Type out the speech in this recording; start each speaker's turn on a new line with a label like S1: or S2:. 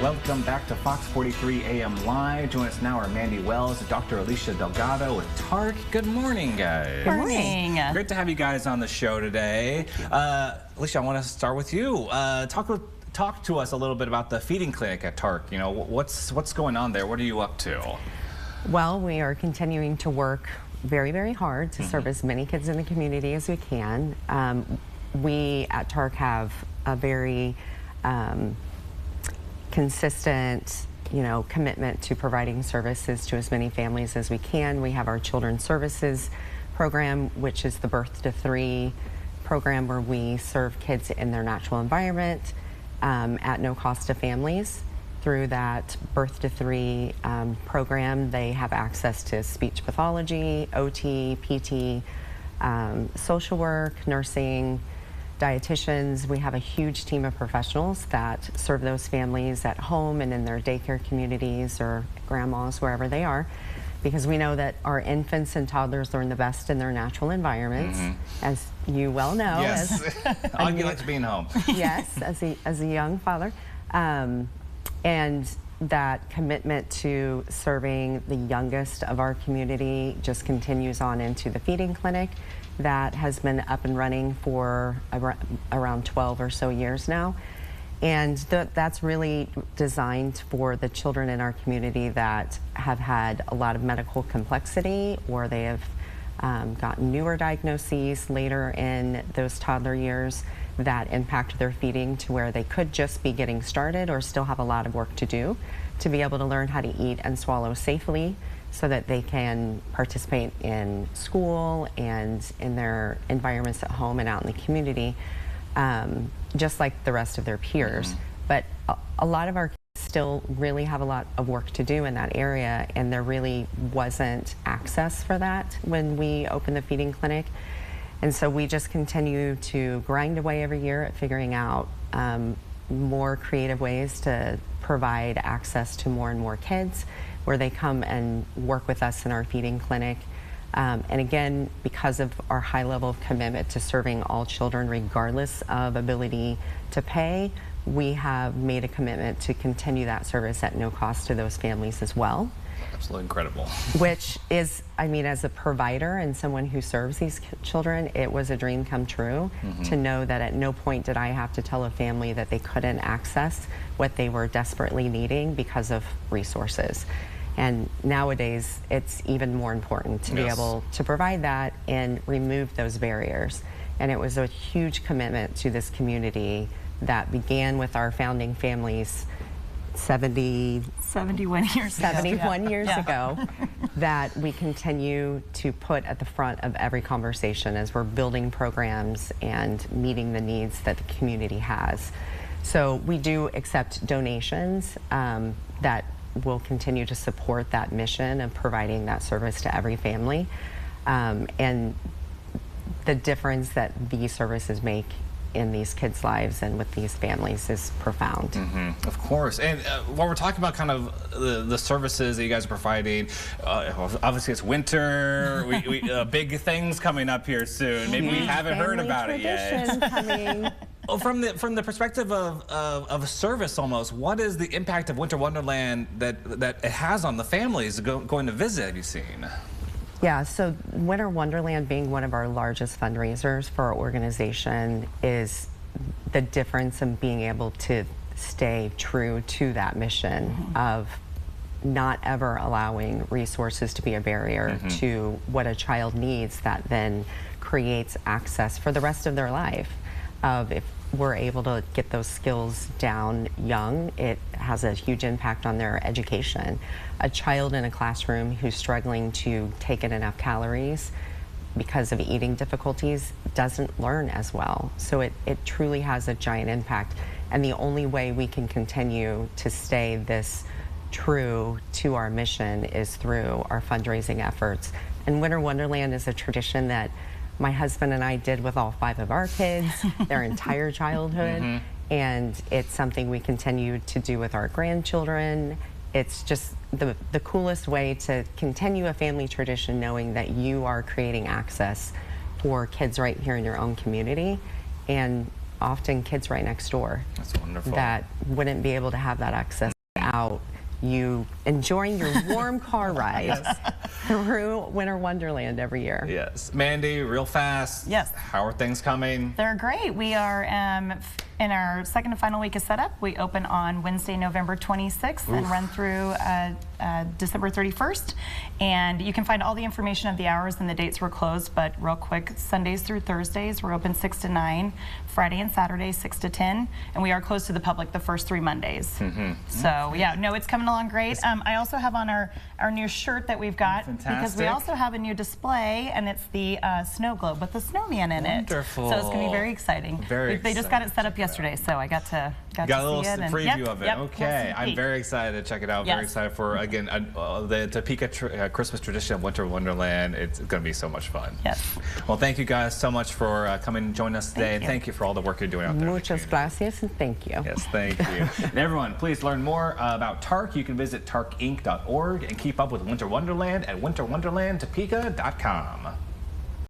S1: Welcome back to Fox 43 AM Live. Join us now are Mandy Wells and Dr. Alicia Delgado with TARC. Good morning, guys.
S2: Good morning.
S1: Great to have you guys on the show today. Alicia, I want to start with you. Talk to us a little bit about the feeding clinic at TARC. You know, what's going on there? What are you up to?
S2: Well, we are continuing to work very, very hard to serve as many kids in the community as we can. We at TARC have a very consistent, commitment to providing services to as many families as we can. We have our Children's Services program, which is the Birth to 3 program where we serve kids in their natural environment at no cost to families. Through that Birth to 3 program, they have access to speech pathology, OT, PT, social work, nursing, dietitians. We have a huge team of professionals that serve those families at home and in their daycare communities or grandmas, wherever they are, because we know that our infants and toddlers learn the best in their natural environments, as you well know.
S1: Yes, all you like being home.
S2: Yes, as a young father. And that commitment to serving the youngest of our community just continues on into the feeding clinic that has been up and running for around 12 or so years now. And that's really designed for the children in our community that have had a lot of medical complexity, or they have gotten newer diagnoses later in those toddler years that impact their feeding to where they could just be getting started or still have a lot of work to do to be able to learn how to eat and swallow safely so that they can participate in school and in their environments at home and out in the community, just like the rest of their peers. But a lot of our kids still really have a lot of work to do in that area, and there really wasn't access for that when we opened the feeding clinic. And so we just continue to grind away every year at figuring out more creative ways to provide access to more and more kids where they come and work with us in our feeding clinic. And again, because of our high level of commitment to serving all children regardless of ability to pay, we have made a commitment to continue that service at no cost to those families as well.
S1: Absolutely incredible.
S2: Which is, I mean, as a provider and someone who serves these children, it was a dream come true to know that at no point did I have to tell a family that they couldn't access what they were desperately needing because of resources. And nowadays, it's even more important to be able to provide that and remove those barriers. And it was a huge commitment to this community that began with our founding families
S3: 71 years
S2: ago that we continue to put at the front of every conversation as we're building programs and meeting the needs that the community has. So we do accept donations that will continue to support that mission of providing that service to every family. And the difference that these services make in these kids' lives and with these families is profound.
S1: Of course. And while we're talking about kind of the services that you guys are providing, obviously it's winter, big things coming up here soon. Maybe we haven't heard about it yet.
S2: Coming.
S1: Well, from the perspective of a service almost, what is the impact of Winter Wonderland that it has on the families going to visit, have you seen?
S2: Yeah, so Winter Wonderland being one of our largest fundraisers for our organization is the difference in being able to stay true to that mission of not ever allowing resources to be a barrier to what a child needs that then creates access for the rest of their life. If we're able to get those skills down young, it has a huge impact on their education. A child in a classroom who's struggling to take in enough calories because of eating difficulties doesn't learn as well. So it truly has a giant impact. And the only way we can continue to stay this true to our mission is through our fundraising efforts. And Winter Wonderland is a tradition that my husband and I did with all 5 of our kids, their entire childhood, and it's something we continue to do with our grandchildren. It's just the coolest way to continue a family tradition, knowing that you are creating access for kids right here in your own community. And often kids right next door
S1: That's wonderful.
S2: that wouldn't be able to have that access out. You enjoying your warm car ride through Winter Wonderland every year.
S1: Yes. Mandy, real fast.
S3: Yes.
S1: How are things coming?
S3: They're great. We are in our second and final week of setup. We open on Wednesday, November 26th and run through December 31st. And you can find all the information of the hours and the dates we're closed, but real quick, Sundays through Thursdays, we're open 6 to 9, Friday and Saturday, 6 to 10, and we are closed to the public the first 3 Mondays. So yeah, no, it's coming along great. I also have on our new shirt that we've got, because we also have a new display, and it's the snow globe with the snowman in it.
S1: Wonderful.
S3: So it's going to be very exciting. They just got it set up yesterday, so I got to
S1: a little
S3: see it. And,
S1: preview of it.
S3: Yep,
S1: Okay, I'm very excited to check it out.
S3: Yes.
S1: Very excited for, again, the Topeka Christmas tradition of Winter Wonderland. It's going to be so much fun.
S3: Yes.
S1: Well, thank you guys so much for coming and joining us today. And thank you for all the work you're doing out there.
S2: Muchas gracias and thank you.
S1: Yes, thank you. And everyone, please learn more about TARC. You can visit tarcinc.org and keep up with Winter Wonderland at winterwonderlandtopeka.com.